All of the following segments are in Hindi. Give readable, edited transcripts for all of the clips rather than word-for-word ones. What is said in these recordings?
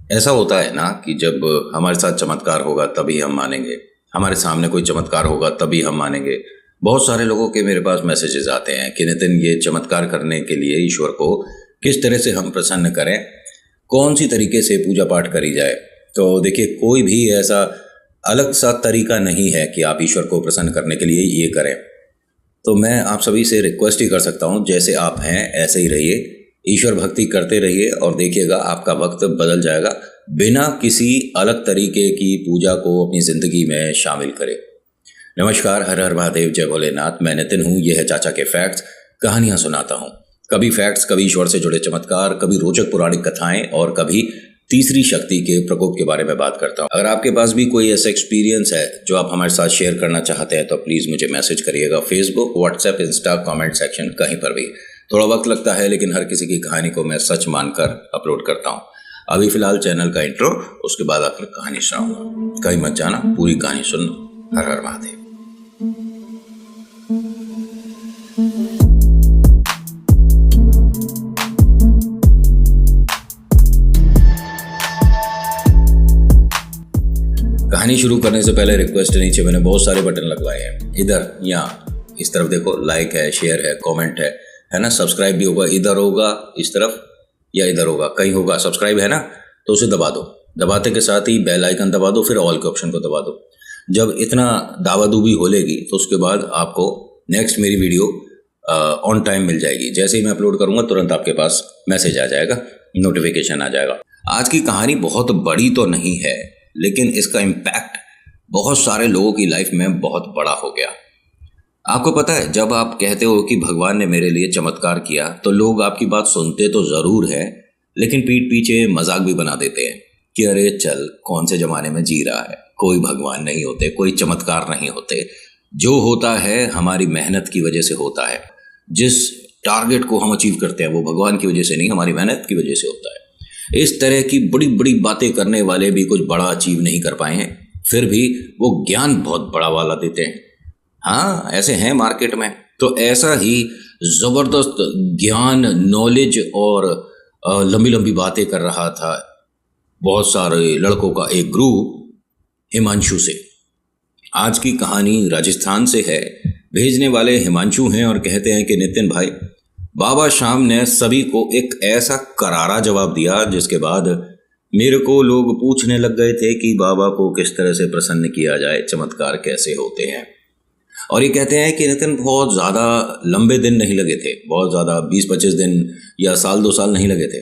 ऐसा होता है ना कि जब हमारे साथ चमत्कार होगा तभी हम मानेंगे, हमारे सामने कोई चमत्कार होगा तभी हम मानेंगे। बहुत सारे लोगों के मेरे पास मैसेजेस आते हैं कि नितिन, ये चमत्कार करने के लिए ईश्वर को किस तरह से हम प्रसन्न करें, कौन सी तरीके से पूजा पाठ करी जाए। तो देखिए, कोई भी ऐसा अलग सा तरीका नहीं है कि आप ईश्वर को प्रसन्न करने के लिए ये करें। तो मैं आप सभी से रिक्वेस्ट ही कर सकता हूँ, जैसे आप हैं ऐसे ही रहिए, ईश्वर भक्ति करते रहिए और देखिएगा आपका वक्त बदल जाएगा। बिना किसी अलग तरीके की पूजा को अपनी ज़िंदगी में शामिल करें। नमस्कार, हर हर महादेव, जय भोलेनाथ। मैं नितिन हूँ, यह है चाचा के फैक्ट्स। कहानियाँ सुनाता हूँ, कभी फैक्ट्स, कभी ईश्वर से जुड़े चमत्कार, कभी रोचक पौराणिक कथाएं और कभी तीसरी शक्ति के प्रकोप के बारे में बात करता हूँ। अगर आपके पास भी कोई ऐसा एक्सपीरियंस है जो आप हमारे साथ शेयर करना चाहते हैं तो प्लीज़ मुझे मैसेज करिएगा। Facebook, WhatsApp, Insta, comment section, कहीं पर भी। थोड़ा वक्त लगता है लेकिन हर किसी की कहानी को मैं सच मानकर अपलोड करता हूँ। अभी फिलहाल चैनल का इंट्रो, उसके बाद आखिर कहानी सुनाऊंगा। कहीं मत जाना, पूरी कहानी सुनना। हर हर महादेव। कहानी शुरू करने से पहले रिक्वेस्ट है, नीचे मैंने बहुत सारे बटन लगवाए हैं। इधर या इस तरफ देखो, लाइक है, शेयर है, कमेंट है ना, सब्सक्राइब भी होगा। इधर होगा इस तरफ या इधर होगा, कहीं होगा। सब्सक्राइब है ना, तो उसे दबा दो। दबाते के साथ ही बेल आइकन दबा दो, फिर ऑल के ऑप्शन को दबा दो। जब इतना दावादूबी हो लेगी तो उसके बाद आपको नेक्स्ट मेरी वीडियो ऑन टाइम मिल जाएगी। जैसे ही मैं अपलोड करूँगा तुरंत आपके पास मैसेज आ जाएगा, नोटिफिकेशन आ जाएगा। आज की कहानी बहुत बड़ी तो नहीं है, लेकिन इसका इम्पैक्ट बहुत सारे लोगों की लाइफ में बहुत बड़ा हो गया। आपको पता है, जब आप कहते हो कि भगवान ने मेरे लिए चमत्कार किया तो लोग आपकी बात सुनते तो ज़रूर है, लेकिन पीठ पीछे मजाक भी बना देते हैं कि अरे चल, कौन से ज़माने में जी रहा है, कोई भगवान नहीं होते, कोई चमत्कार नहीं होते। जो होता है हमारी मेहनत की वजह से होता है। जिस टारगेट को हम अचीव करते हैं वो भगवान की वजह से नहीं, हमारी मेहनत की वजह से होता है। इस तरह की बड़ी बड़ी बातें करने वाले भी कुछ बड़ा अचीव नहीं कर पाए हैं, फिर भी वो ज्ञान बहुत बड़ा वाला देते हैं। हाँ, ऐसे हैं मार्केट में। तो ऐसा ही ज़बरदस्त ज्ञान, नॉलेज और लंबी लंबी बातें कर रहा था बहुत सारे लड़कों का एक ग्रुप हिमांशु से। आज की कहानी राजस्थान से है। भेजने वाले हिमांशु हैं और कहते हैं कि नितिन भाई, बाबा शाम ने सभी को एक ऐसा करारा जवाब दिया जिसके बाद मेरे को लोग पूछने लग गए थे कि बाबा को किस तरह से प्रसन्न किया जाए, चमत्कार कैसे होते हैं। और ये कहते हैं कि नितिन, बहुत ज़्यादा लंबे दिन नहीं लगे थे, बहुत ज़्यादा 20-25 दिन या साल 2 साल नहीं लगे थे।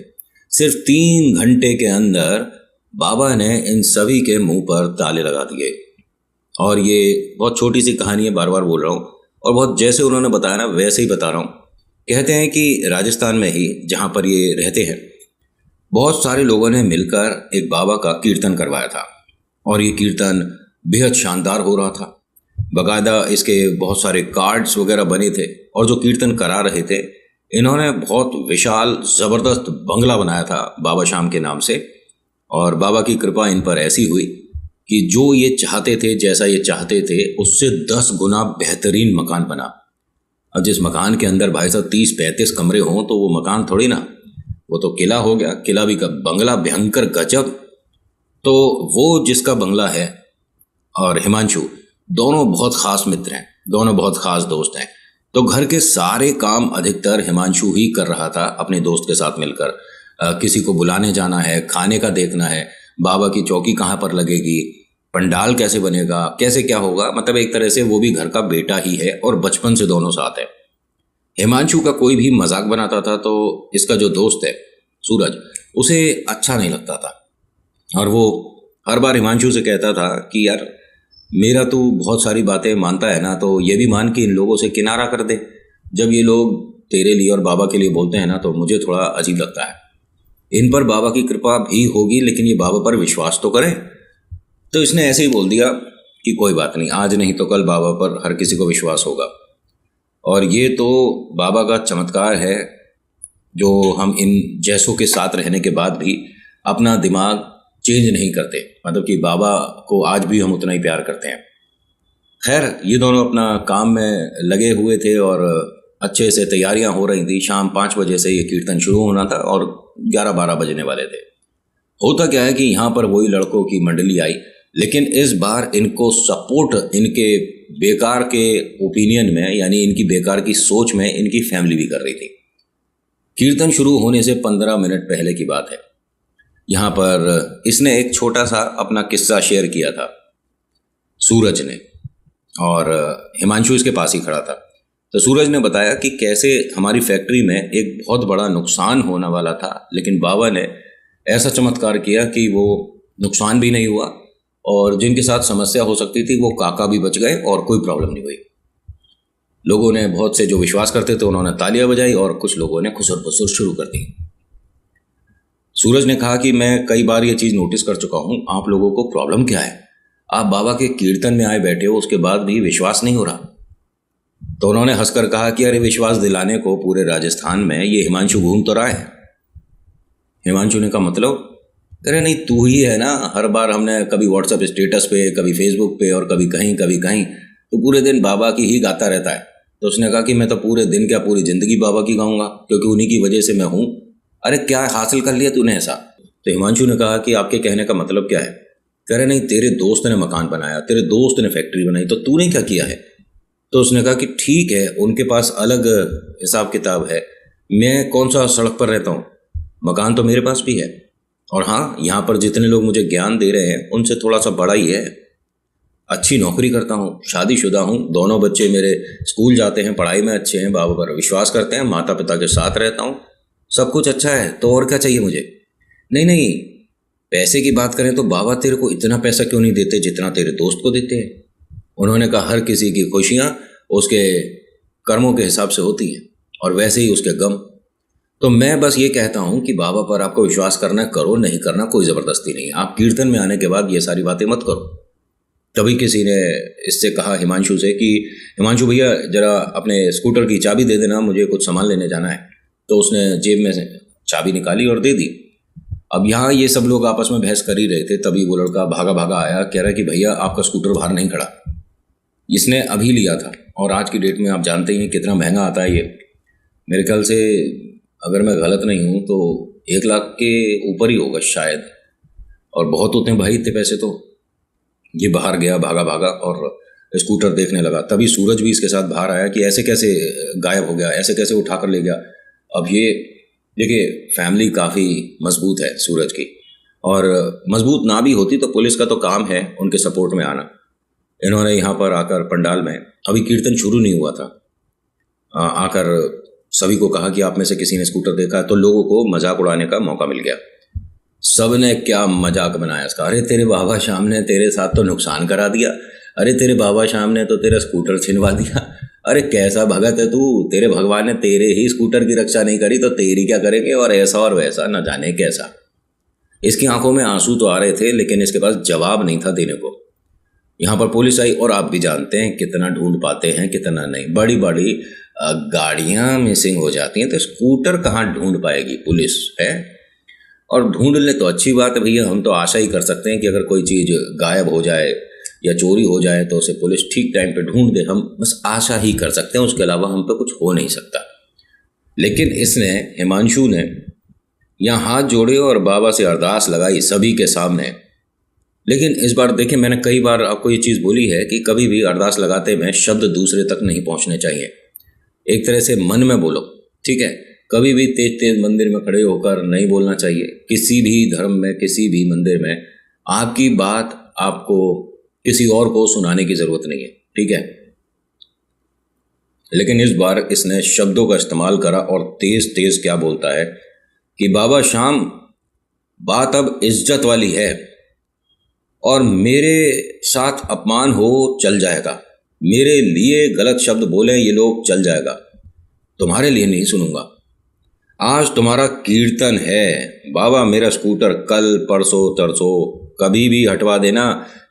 सिर्फ 3 घंटे के अंदर बाबा ने इन सभी के मुंह पर ताले लगा दिए। और ये बहुत छोटी सी कहानी है, बार बार बोल रहा हूँ, और बहुत जैसे उन्होंने बताया ना वैसे ही बता रहा हूँ। कहते हैं कि राजस्थान में ही, जहाँ पर ये रहते हैं, बहुत सारे लोगों ने मिलकर एक बाबा का कीर्तन करवाया था। और ये कीर्तन बेहद शानदार हो रहा था। बाकायदा इसके बहुत सारे कार्ड्स वगैरह बने थे। और जो कीर्तन करा रहे थे, इन्होंने बहुत विशाल ज़बरदस्त बंगला बनाया था बाबा शाम के नाम से। और बाबा की कृपा इन पर ऐसी हुई कि जो ये चाहते थे, जैसा ये चाहते थे, उससे 10 गुना बेहतरीन मकान बना। अब जिस मकान के अंदर भाई साहब 30-35 कमरे हों तो वो मकान थोड़ी ना, वो तो किला हो गया। किला भी का बंगला भयंकर गजब। तो वो जिसका बंगला है और हिमांशु, दोनों बहुत ख़ास मित्र हैं, दोनों बहुत ख़ास दोस्त हैं। तो घर के सारे काम अधिकतर हिमांशु ही कर रहा था अपने दोस्त के साथ मिलकर। किसी को बुलाने जाना है, खाने का देखना है, बाबा की चौकी कहाँ पर लगेगी, पंडाल कैसे बनेगा, कैसे क्या होगा। मतलब एक तरह से वो भी घर का बेटा ही है और बचपन से दोनों साथ है। हिमांशु का कोई भी मजाक बनाता था तो इसका जो दोस्त है सूरज, उसे अच्छा नहीं लगता था। और वो हर बार हिमांशु से कहता था कि यार, मेरा तो बहुत सारी बातें मानता है ना, तो ये भी मान कि इन लोगों से किनारा कर दे। जब ये लोग तेरे लिए और बाबा के लिए बोलते हैं ना, तो मुझे थोड़ा अजीब लगता है। इन पर बाबा की कृपा भी होगी, लेकिन ये बाबा पर विश्वास तो करें। तो इसने ऐसे ही बोल दिया कि कोई बात नहीं, आज नहीं तो कल बाबा पर हर किसी को विश्वास होगा। और ये तो बाबा का चमत्कार है जो हम इन जैसों के साथ रहने के बाद भी अपना दिमाग चेंज नहीं करते। मतलब कि बाबा को आज भी हम उतना ही प्यार करते हैं। खैर, ये दोनों अपना काम में लगे हुए थे और अच्छे से तैयारियां हो रही थी। शाम 5 बजे से ये कीर्तन शुरू होना था और 11-12 बजने वाले थे। होता क्या है कि यहाँ पर वही लड़कों की मंडली आई, लेकिन इस बार इनको सपोर्ट इनके बेकार के ओपिनियन में, यानी इनकी बेकार की सोच में इनकी फैमिली भी कर रही थी। कीर्तन शुरू होने से 15 मिनट पहले की बात है। यहाँ पर इसने एक छोटा सा अपना किस्सा शेयर किया था सूरज ने, और हिमांशु इसके पास ही खड़ा था। तो सूरज ने बताया कि कैसे हमारी फैक्ट्री में एक बहुत बड़ा नुकसान होने वाला था, लेकिन बाबा ने ऐसा चमत्कार किया कि वो नुकसान भी नहीं हुआ, और जिनके साथ समस्या हो सकती थी वो काका भी बच गए और कोई प्रॉब्लम नहीं हुई। लोगों ने, बहुत से जो विश्वास करते थे उन्होंने तालियां बजाई, और कुछ लोगों ने खुसर पुसर शुरू कर दी। सूरज ने कहा कि मैं कई बार ये चीज़ नोटिस कर चुका हूँ, आप लोगों को प्रॉब्लम क्या है? आप बाबा के कीर्तन में आए बैठे हो, उसके बाद भी विश्वास नहीं हो रहा। तो उन्होंने हंसकर कहा कि अरे विश्वास दिलाने को पूरे राजस्थान में ये हिमांशु घूम तो रहा है। हिमांशु ने कहा मतलब? अरे नहीं, तू ही है ना, हर बार हमने कभी व्हाट्सएप स्टेटस पे, कभी फेसबुक पे और कभी कहीं तो पूरे दिन बाबा की ही गाता रहता है। तो उसने कहा कि मैं तो पूरे दिन क्या पूरी ज़िंदगी बाबा की गाऊंगा, क्योंकि उन्हीं की वजह से मैं हूँ। अरे क्या हासिल कर लिया तूने ऐसा? तो हिमांशु ने कहा कि आपके कहने का मतलब क्या है? कह रहे नहीं, तेरे दोस्त ने मकान बनाया, तेरे दोस्त ने फैक्ट्री बनाई, तो तूने क्या किया है? तो उसने कहा कि ठीक है, उनके पास अलग हिसाब किताब है, मैं कौन सा सड़क पर रहता हूँ, मकान तो मेरे पास भी है। और हाँ, यहाँ पर जितने लोग मुझे ज्ञान दे रहे हैं उनसे थोड़ा सा बड़ा ही है। अच्छी नौकरी करता हूँ, शादीशुदा हूँ, दोनों बच्चे मेरे स्कूल जाते हैं, पढ़ाई में अच्छे हैं, बाबा पर विश्वास करते हैं, माता पिता के साथ रहता हूँ, सब कुछ अच्छा है, तो और क्या चाहिए मुझे? नहीं, पैसे की बात करें तो बाबा तेरे को इतना पैसा क्यों नहीं देते जितना तेरे दोस्त को देते हैं? उन्होंने कहा हर किसी की खुशियाँ उसके कर्मों के हिसाब से होती हैं, और वैसे ही उसके गम। तो मैं बस ये कहता हूँ कि बाबा पर आपको विश्वास करना करो, नहीं करना कोई ज़बरदस्ती नहीं है। आप कीर्तन में आने के बाद ये सारी बातें मत करो। तभी किसी ने इससे कहा हिमांशु से कि हिमांशु भैया ज़रा अपने स्कूटर की चाबी दे देना, मुझे कुछ सामान लेने जाना है। तो उसने जेब में से चाबी निकाली और दे दी। अब यहाँ ये सब लोग आपस में बहस कर ही रहे थे, तभी वो लड़का भागा भागा आया, कह रहा कि भैया आपका स्कूटर बाहर नहीं खड़ा, इसने अभी लिया था, और आज की डेट में आप जानते ही हैं कितना महंगा आता है ये। मेरे ख्याल से अगर मैं गलत नहीं हूँ तो 1 लाख के ऊपर ही होगा शायद, और बहुत होते हैं भाई इतने पैसे। तो ये बाहर गया भागा भागा और स्कूटर देखने लगा। तभी सूरज भी इसके साथ बाहर आया कि ऐसे कैसे गायब हो गया, ऐसे कैसे उठा कर ले गया। अब ये देखिए, फैमिली काफ़ी मजबूत है सूरज की, और मजबूत ना भी होती तो पुलिस का तो काम है उनके सपोर्ट में आना। इन्होंने यहाँ पर आकर पंडाल में, अभी कीर्तन शुरू नहीं हुआ था, आकर सभी को कहा कि आप में से किसी ने स्कूटर देखा है, तो लोगों को मजाक उड़ाने का मौका मिल गया। सब ने क्या मजाक बनाया इसका, अरे तेरे बाबा श्याम ने तेरे साथ तो नुकसान करा दिया, अरे तेरे बाबा श्याम ने तो तेरा स्कूटर छिनवा दिया, अरे कैसा भगत है तू, तेरे भगवान ने तेरे ही स्कूटर की रक्षा नहीं करी तो तेरी क्या करेंगे, और ऐसा और वैसा न जाने कैसा। इसकी आंखों में आंसू तो आ रहे थे, लेकिन इसके पास जवाब नहीं था देने को। यहाँ पर पुलिस आई, और आप भी जानते हैं कितना ढूंढ पाते हैं कितना नहीं। बड़ी बड़ी गाड़ियाँ मिसिंग हो जाती हैं, तो स्कूटर कहाँ ढूंढ पाएगी पुलिस है? और ढूंढ ले तो अच्छी बात है भैया, हम तो आशा ही कर सकते हैं कि अगर कोई चीज़ गायब हो जाए या चोरी हो जाए तो उसे पुलिस ठीक टाइम पे ढूंढ दे, हम बस आशा ही कर सकते हैं, उसके अलावा हम पे कुछ हो नहीं सकता। लेकिन इसने, हिमांशु ने यहाँ हाथ जोड़े और बाबा से अरदास लगाई सभी के सामने। लेकिन इस बार देखिए, मैंने कई बार आपको ये चीज़ बोली है कि कभी भी अरदास लगाते में शब्द दूसरे तक नहीं पहुँचने चाहिए, एक तरह से मन में बोलो, ठीक है? कभी भी तेज तेज मंदिर में खड़े होकर नहीं बोलना चाहिए। किसी भी धर्म में, किसी भी मंदिर में आपकी बात आपको किसी और को सुनाने की ज़रूरत नहीं है, ठीक है? लेकिन इस बार इसने शब्दों का इस्तेमाल करा, और तेज तेज क्या बोलता है कि बाबा श्याम, बात अब इज्जत वाली है, और मेरे साथ अपमान हो चल जाएगा, मेरे लिए गलत शब्द बोले ये लोग चल जाएगा, तुम्हारे लिए नहीं सुनूंगा। आज तुम्हारा कीर्तन है बाबा, मेरा स्कूटर कल परसों तरसों कभी भी हटवा देना,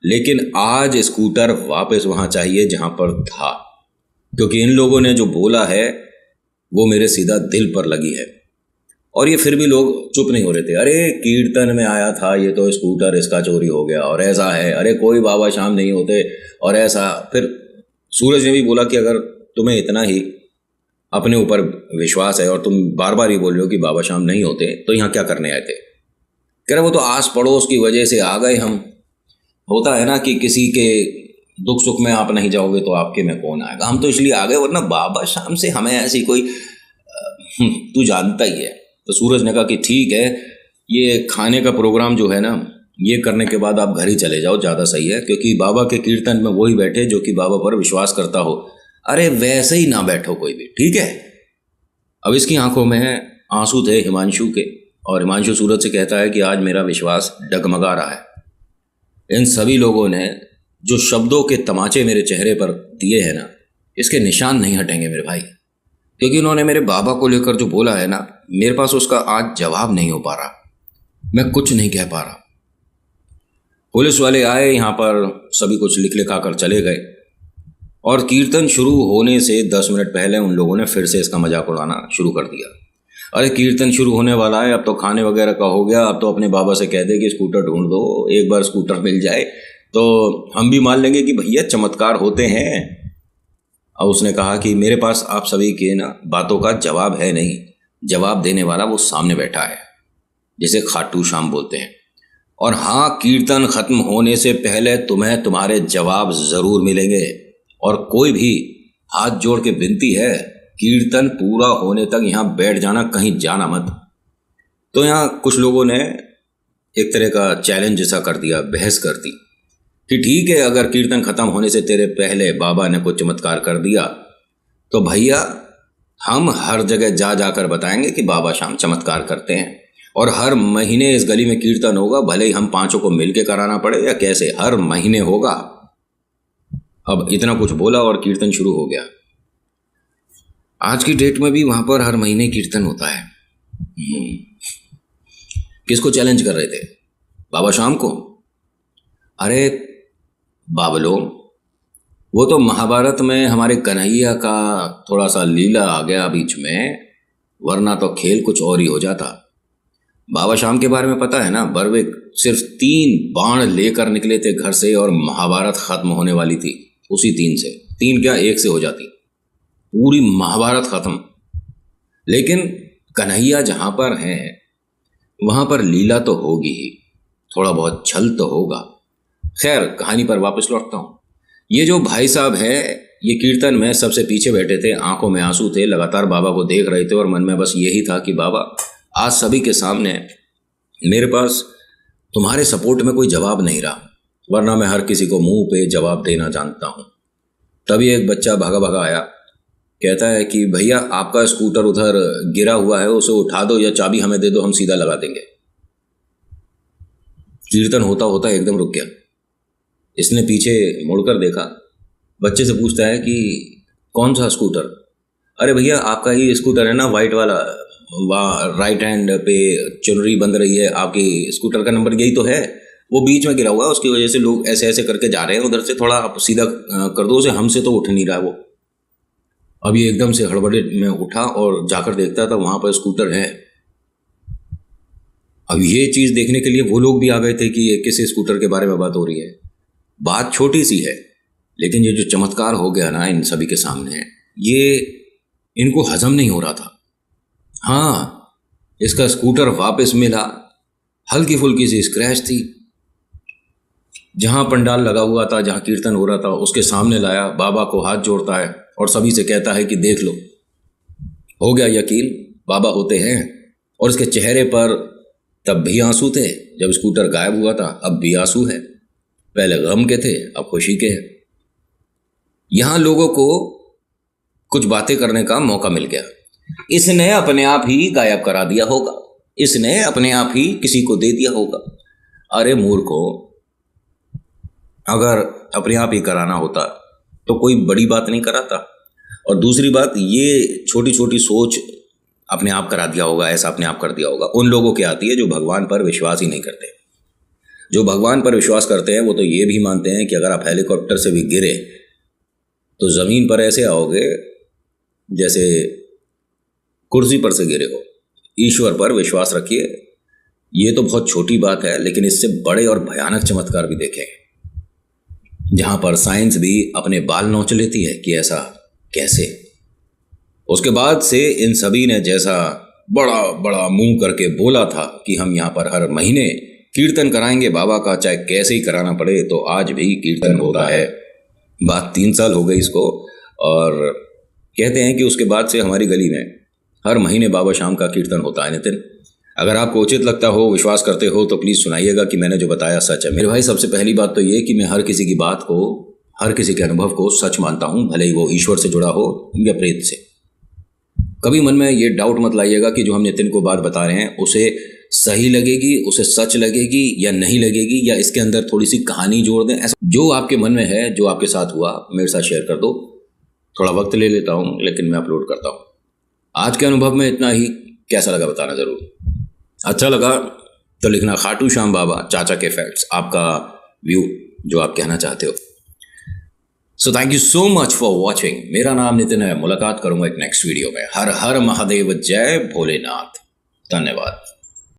लेकिन आज स्कूटर वापस वहाँ चाहिए जहाँ पर था, क्योंकि इन लोगों ने जो बोला है वो मेरे सीधा दिल पर लगी है। और ये फिर भी लोग चुप नहीं हो रहे थे, अरे कीर्तन में आया था ये तो स्कूटर इसका चोरी हो गया, और ऐसा है, अरे कोई बाबा श्याम नहीं होते, और ऐसा। फिर सूरज ने भी बोला कि अगर तुम्हें इतना ही अपने ऊपर विश्वास है और तुम बार बार ये बोल रहे हो कि बाबा श्याम नहीं होते, तो यहाँ क्या करने आए थे? कह रहे वो तो आस पड़ोस की वजह से आ गए हम। होता है ना कि किसी के दुख सुख में आप नहीं जाओगे तो आपके में कौन आएगा, हम तो इसलिए आ गए, वरना बाबा शाम से हमें ऐसी कोई तू जानता ही है। तो सूरज ने कहा कि ठीक है, ये खाने का प्रोग्राम जो है ना, ये करने के बाद आप घर ही चले जाओ, ज़्यादा सही है, क्योंकि बाबा के कीर्तन में वही बैठे जो कि बाबा पर विश्वास करता हो। अरे वैसे ही ना बैठो कोई भी, ठीक है। अब इसकी आंखों में आंसू थे हिमांशु के, और हिमांशु सूरज से कहता है कि आज मेरा विश्वास डगमगा रहा है। इन सभी लोगों ने जो शब्दों के तमाचे मेरे चेहरे पर दिए हैं ना, इसके निशान नहीं हटेंगे मेरे भाई, क्योंकि उन्होंने मेरे बाबा को लेकर जो बोला है ना, मेरे पास उसका आज जवाब नहीं हो पा रहा, मैं कुछ नहीं कह पा रहा। पुलिस वाले आए यहाँ पर, सभी कुछ लिख लिखा कर चले गए, और कीर्तन शुरू होने से 10 मिनट पहले उन लोगों ने फिर से इसका मजाक उड़ाना शुरू कर दिया। अरे कीर्तन शुरू होने वाला है, अब तो खाने वगैरह का हो गया, अब तो अपने बाबा से कह दे कि स्कूटर ढूंढ दो, एक बार स्कूटर मिल जाए तो हम भी मान लेंगे कि भैया चमत्कार होते हैं। अब उसने कहा कि मेरे पास आप सभी के ना बातों का जवाब है नहीं, जवाब देने वाला वो सामने बैठा है, जिसे खाटू श्याम बोलते हैं। और हाँ, कीर्तन खत्म होने से पहले तुम्हें तुम्हारे जवाब जरूर मिलेंगे, और कोई भी हाथ जोड़ के विनती है, कीर्तन पूरा होने तक यहाँ बैठ जाना, कहीं जाना मत। तो यहाँ कुछ लोगों ने एक तरह का चैलेंज जैसा कर दिया, बहस कर दी कि ठीक है, अगर कीर्तन खत्म होने से तेरे पहले बाबा ने कुछ चमत्कार कर दिया तो भैया हम हर जगह जा जाकर बताएंगे कि बाबा शाम चमत्कार करते हैं, और हर महीने इस गली में कीर्तन होगा, भले ही हम पांचों को मिलके कराना पड़े या कैसे, हर महीने होगा। अब इतना कुछ बोला और कीर्तन शुरू हो गया। आज की डेट में भी वहां पर हर महीने कीर्तन होता है। किसको चैलेंज कर रहे थे? बाबा शाम को? अरे बाबलो, वो तो महाभारत में हमारे कन्हैया का थोड़ा सा लीला आ गया बीच में, वरना तो खेल कुछ और ही हो जाता। बाबा शाम के बारे में पता है ना, बर्विक सिर्फ 3 बाण लेकर निकले थे घर से, और महाभारत खत्म होने वाली थी उसी 3 से। 3 क्या, 1 से हो जाती पूरी महाभारत खत्म। लेकिन कन्हैया जहां पर है वहां पर लीला तो होगी ही, थोड़ा बहुत छल तो होगा। खैर, कहानी पर वापस लौटता हूं। ये जो भाई साहब है, ये कीर्तन में सबसे पीछे बैठे थे, आंखों में आंसू थे, लगातार बाबा को देख रहे थे, और मन में बस यही था कि बाबा आज सभी के सामने मेरे पास तुम्हारे सपोर्ट में कोई जवाब नहीं रहा, वरना मैं हर किसी को मुंह पे जवाब देना जानता हूं। तभी एक बच्चा भागा भागा आया, कहता है कि भैया आपका स्कूटर उधर गिरा हुआ है, उसे उठा दो या चाबी हमें दे दो, हम सीधा लगा देंगे। कीर्तन होता होता एकदम रुक गया। इसने पीछे मुड़कर देखा, बच्चे से पूछता है कि कौन सा स्कूटर? अरे भैया आपका ही स्कूटर है ना, वाइट वाला, राइट हैंड पे चुनरी बंध रही है, आपकी स्कूटर का नंबर यही तो है। वो बीच में गिरा हुआ है, उसकी वजह से लोग ऐसे ऐसे करके जा रहे हैं, उधर से थोड़ा आप सीधा कर दो उसे, हमसे तो उठ नहीं रहा वो। अब ये एकदम से हड़बड़े में उठा और जाकर देखता था वहां पर स्कूटर है। अब ये चीज देखने के लिए वो लोग भी आ गए थे कि ये किस स्कूटर के बारे में बात हो रही है। बात छोटी सी है, लेकिन ये जो चमत्कार हो गया ना इन सभी के सामने, ये इनको हजम नहीं हो रहा था। हाँ, इसका स्कूटर वापस मिला, हल्की फुल्की सी स्क्रैच थी, जहां पंडाल लगा हुआ था, जहां कीर्तन हो रहा था, उसके सामने लाया, बाबा को हाथ जोड़ता है और सभी से कहता है कि देख लो। हो गया यकीन, बाबा होते हैं। और इसके चेहरे पर तब भी आंसू थे जब स्कूटर गायब हुआ था, अब भी आंसू है। पहले गम के थे, अब खुशी के हैं। यहां लोगों को कुछ बातें करने का मौका मिल गया। इसने अपने आप ही गायब करा दिया होगा, इसने अपने आप ही किसी को दे दिया होगा। अरे मूर्खो, अगर अपने आप ही कराना होता तो कोई बड़ी बात नहीं कराता। और दूसरी बात, ये छोटी छोटी सोच अपने आप करा दिया होगा, ऐसा अपने आप कर दिया होगा। उन लोगों की आती है जो भगवान पर विश्वास ही नहीं करते। जो भगवान पर विश्वास करते हैं वो तो ये भी मानते हैं कि अगर आप हेलीकॉप्टर से भी गिरे तो जमीन पर ऐसे आओगे जैसे कुर्सी पर से गिरे हो। ईश्वर पर विश्वास रखिए। ये तो बहुत छोटी बात है, लेकिन इससे बड़े और भयानक चमत्कार भी देखे, जहां पर साइंस भी अपने बाल नोच लेती है कि ऐसा कैसे। उसके बाद से इन सभी ने जैसा बड़ा बड़ा मुंह करके बोला था कि हम यहाँ पर हर महीने कीर्तन कराएंगे बाबा का, चाहे कैसे ही कराना पड़े। तो आज भी कीर्तन होता है। बात 3 साल हो गई इसको, और कहते हैं कि उसके बाद से हमारी गली में हर महीने बाबा शाम का कीर्तन होता है। नितिन, अगर आपको उचित लगता हो, विश्वास करते हो, तो प्लीज़ सुनाइएगा कि मैंने जो बताया सच है। मेरे भाई, सबसे पहली बात तो ये कि मैं हर किसी की बात को, हर किसी के अनुभव को सच मानता हूँ, भले ही वो ईश्वर से जुड़ा हो या प्रेत से। कभी मन में ये डाउट मत लाइएगा कि जो हम नितिन को बात बता रहे हैं उसे सही लगेगी, उसे सच लगेगी या नहीं लगेगी, या इसके अंदर थोड़ी सी कहानी जोड़ दें। ऐसा जो आपके मन में है, जो आपके साथ हुआ, मेरे साथ शेयर कर दो। थोड़ा वक्त ले लेता हूँ, लेकिन मैं अपलोड करता हूँ। आज के अनुभव में इतना ही। कैसा लगा बताना ज़रूर। अच्छा लगा तो लिखना खाटू श्याम बाबा चाचा के फैक्ट्स, आपका व्यू जो आप कहना चाहते हो। So thank you so much for watching. मेरा नाम नितिन है। मुलाकात करूंगा एक नेक्स्ट वीडियो में। हर हर महादेव, जय भोलेनाथ। धन्यवाद।